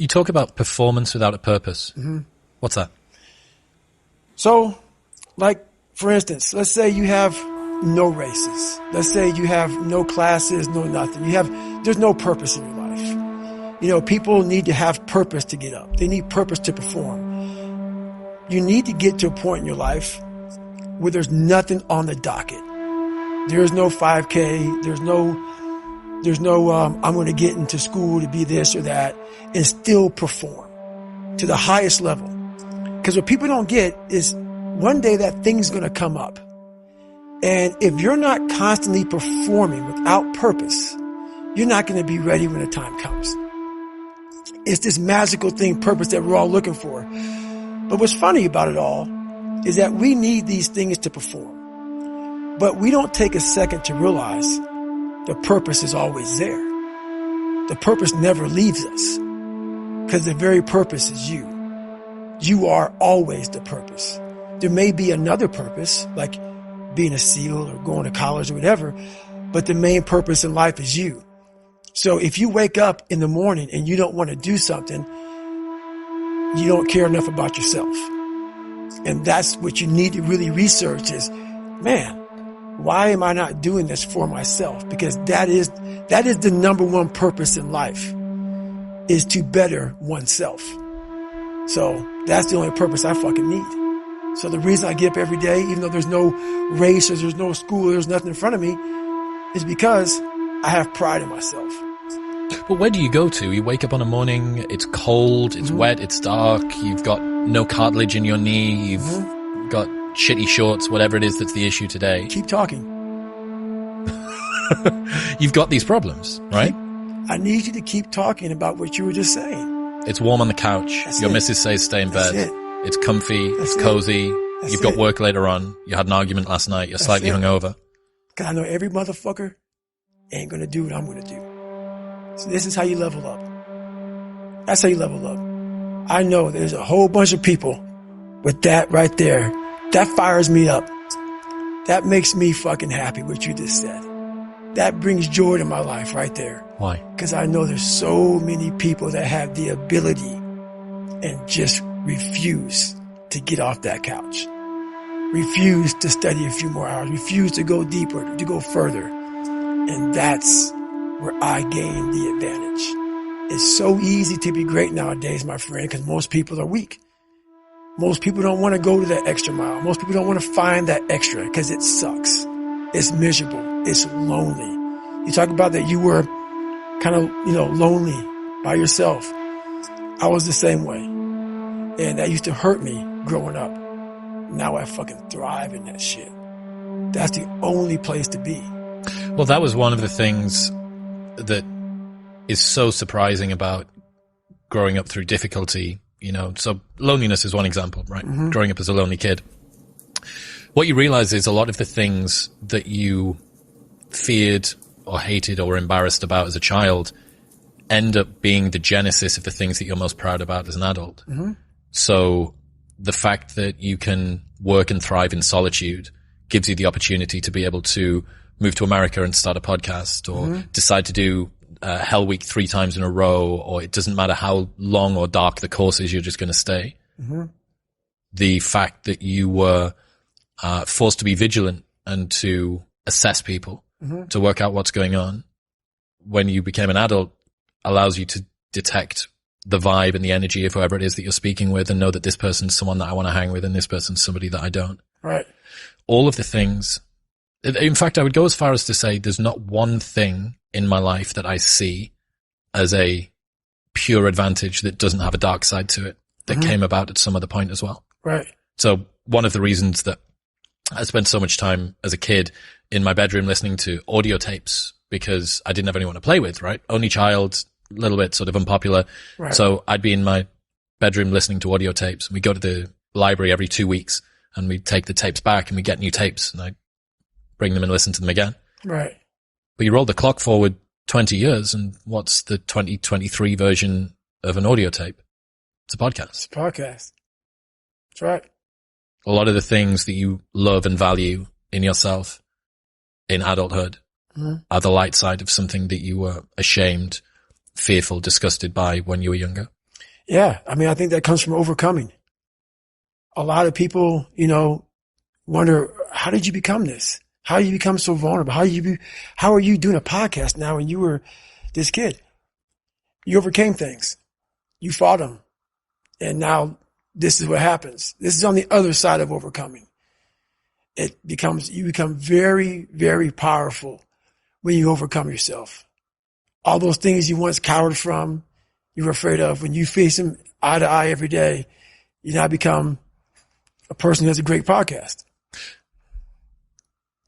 You talk about performance without a purpose. Mm-hmm. What's that? So, like, for instance, let's say you have no races. Let's say you have no classes, no nothing. There's no purpose in your life. You know, people need to have purpose to get up. They need purpose to perform. You need to get to a point in your life where there's nothing on the docket. There's no 5K. There's no, I'm going to get into school to be this or that and still perform to the highest level. Because what people don't get is one day that thing's going to come up. And if you're not constantly performing without purpose, you're not going to be ready when the time comes. It's this magical thing, purpose, that we're all looking for. But what's funny about it all is that we need these things to perform. But we don't take a second to realize the purpose is always there. The purpose never leaves us because the very purpose is you. You are always the purpose. There may be another purpose, like being a SEAL or going to college or whatever, but the main purpose in life is you. So if you wake up in the morning and you don't want to do something, you don't care enough about yourself. And that's what you need to really research is, man, why am I not doing this for myself? Because that is the number one purpose in life, is to better oneself. So that's the only purpose I fucking need. So the reason I get up every day, even though there's no race or there's no school, there's nothing in front of me, is because I have pride in myself. But where do you go to? You wake up on a morning, it's cold, it's wet, it's dark, you've got no cartilage in your knee, you've got shitty shorts, whatever it is that's the issue today. Keep talking. You've got these problems, right? I need you to keep talking about what you were just saying. It's warm on the couch. That's Your it. missus says stay in bed. That's it. It's comfy. That's it's cozy. That's You've got it. work later on. You had an argument last night. You're slightly it. hungover. Because I know every motherfucker ain't going to do what I'm going to do. So this is how you level up. That's how you level up. I know there's a whole bunch of people with that right there. That fires me up. That makes me fucking happy, what you just said. That brings joy to my life right there. Why? Because I know there's so many people that have the ability and just refuse to get off that couch. Refuse to study a few more hours. Refuse to go deeper, to go further. And that's where I gain the advantage. It's so easy to be great nowadays, my friend, because most people are weak. Most people don't want to go to that extra mile. Most people don't want to find that extra because it sucks. It's miserable. It's lonely. You talk about that you were kind of, lonely by yourself. I was the same way. And that used to hurt me growing up. Now I fucking thrive in that shit. That's the only place to be. Well, that was one of the things that is so surprising about growing up through difficulty, So loneliness is one example, right? Mm-hmm. Growing up as a lonely kid. What you realize is a lot of the things that you feared or hated or embarrassed about as a child end up being the genesis of the things that you're most proud about as an adult. Mm-hmm. So the fact that you can work and thrive in solitude gives you the opportunity to be able to move to America and start a podcast, or decide to do Hell Week 3 times in a row, or it doesn't matter how long or dark the course is, you're just going to stay. Mm-hmm. The fact that you were forced to be vigilant and to assess people, to work out what's going on when you became an adult allows you to detect the vibe and the energy of whoever it is that you're speaking with and know that this person's someone that I want to hang with and this person's somebody that I don't. Right. All of the things. In fact, I would go as far as to say there's not one thing in my life that I see as a pure advantage that doesn't have a dark side to it that came about at some other point as well. Right. So one of the reasons that I spent so much time as a kid in my bedroom listening to audio tapes, because I didn't have anyone to play with, right? Only child, a little bit sort of unpopular. Right. So I'd be in my bedroom listening to audio tapes. We go to the library every 2 weeks and we take the tapes back and we get new tapes and I bring them and listen to them again. Right. But you roll the clock forward 20 years and what's the 2023 version of an audio tape? It's a podcast. It's a podcast. That's right. A lot of the things that you love and value in yourself in adulthood are the light side of something that you were ashamed, fearful, disgusted by when you were younger. Yeah. I mean, I think that comes from overcoming. A lot of people, wonder, how did you become this? How did you become so vulnerable? How are you doing a podcast now when you were this kid? You overcame things. You fought them. And now this is what happens. This is on the other side of overcoming. You become very, very powerful when you overcome yourself. All those things you once cowered from, you were afraid of, when you face them eye to eye every day, you now become a person who has a great podcast.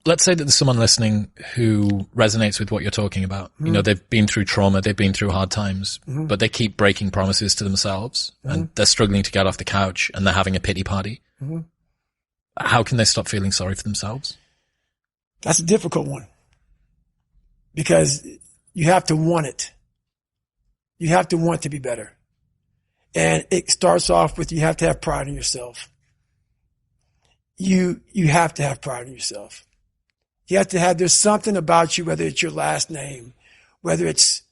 Let's say that there's someone listening who resonates with what you're talking about. Mm-hmm. They've been through trauma, they've been through hard times, mm-hmm. but they keep breaking promises to themselves, mm-hmm. and they're struggling to get off the couch, and they're having a pity party. Mm-hmm. How can they stop feeling sorry for themselves? That's a difficult one, because you have to want it. You have to want to be better. And it starts off with, you have to have pride in yourself. You have to have pride in yourself. You have to have, there's something about you, whether it's your last name, whether it's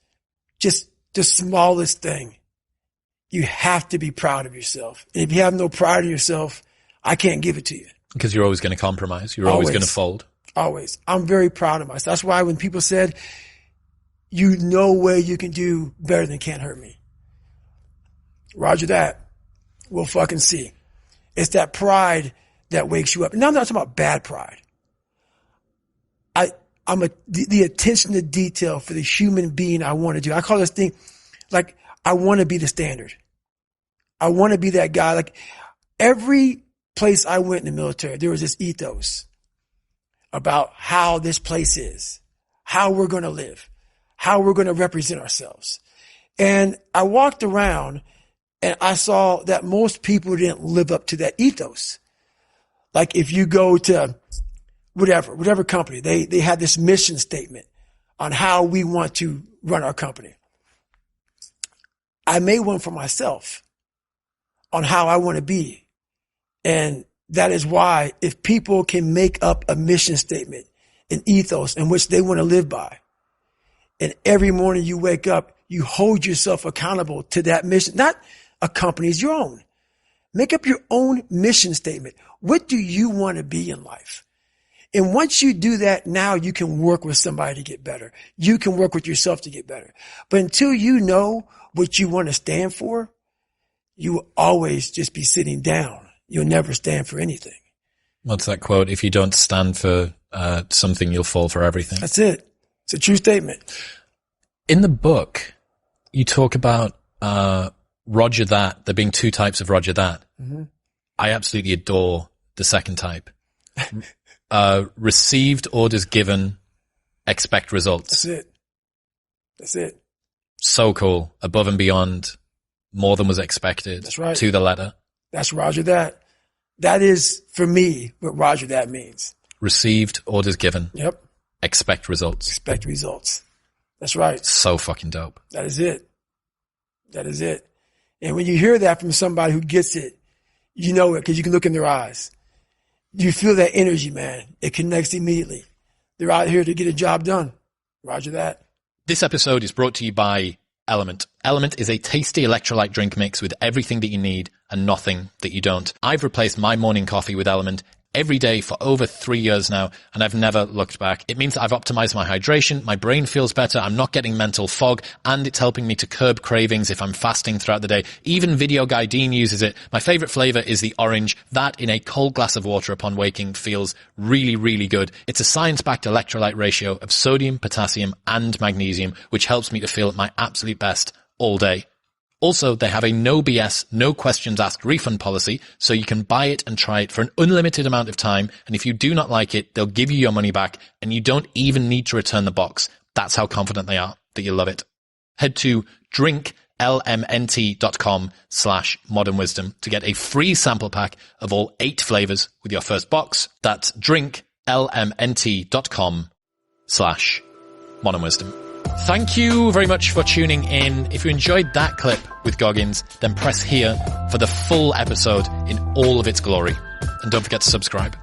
just the smallest thing. You have to be proud of yourself. And if you have no pride in yourself, I can't give it to you. Because you're always going to compromise. You're always going to fold. Always. I'm very proud of myself. That's why when people said, no way you can do better than Can't Hurt Me. Roger that. We'll fucking see. It's that pride that wakes you up. Now I'm not talking about bad pride. I'm the attention to detail for the human being I want to do. I call this thing, like, I want to be the standard. I want to be that guy. Like, every place I went in the military, there was this ethos about how this place is, how we're going to live, how we're going to represent ourselves. And I walked around and I saw that most people didn't live up to that ethos. Like, if you go to whatever company, they had this mission statement on how we want to run our company. I made one for myself on how I want to be. And that is why, if people can make up a mission statement, an ethos in which they want to live by, and every morning you wake up, you hold yourself accountable to that mission, not a company's, your own. Make up your own mission statement. What do you want to be in life? And once you do that, now you can work with somebody to get better. You can work with yourself to get better. But until you know what you want to stand for, you will always just be sitting down. You'll never stand for anything. What's that quote? If you don't stand for something, you'll fall for everything. That's it. It's a true statement. In the book, you talk about Roger that, there being two types of Roger that. Mm-hmm. I absolutely adore the second type. Received orders given, expect results. That's it. So cool. Above and beyond, more than was expected. That's right. To the letter. That's Roger that. That is, for me, what Roger that means. Received orders given. Yep. Expect results. Expect results. That's right. So fucking dope. That is it. That is it. And when you hear that from somebody who gets it, you know it because you can look in their eyes. You feel that energy, man. It connects immediately. They're out here to get a job done. Roger that. This episode is brought to you by Element. Element is a tasty electrolyte drink mix with everything that you need and nothing that you don't. I've replaced my morning coffee with Element every day for over 3 years now, and I've never looked back. It means that I've optimized my hydration, my brain feels better, I'm not getting mental fog, and it's helping me to curb cravings if I'm fasting throughout the day. Even Video Guy Dean uses it. My favorite flavor is the orange. That in a cold glass of water upon waking feels really, really good. It's a science-backed electrolyte ratio of sodium, potassium, and magnesium, which helps me to feel at my absolute best all day. Also, they have a no BS, no questions asked refund policy, so you can buy it and try it for an unlimited amount of time, and if you do not like it, they'll give you your money back, and you don't even need to return the box. That's how confident they are that you'll love it. Head to drinklmnt.com/modernwisdom to get a free sample pack of all 8 flavors with your first box. That's drinklmnt.com/modernwisdom. Thank you very much for tuning in. If you enjoyed that clip with Goggins, then press here for the full episode in all of its glory. And don't forget to subscribe.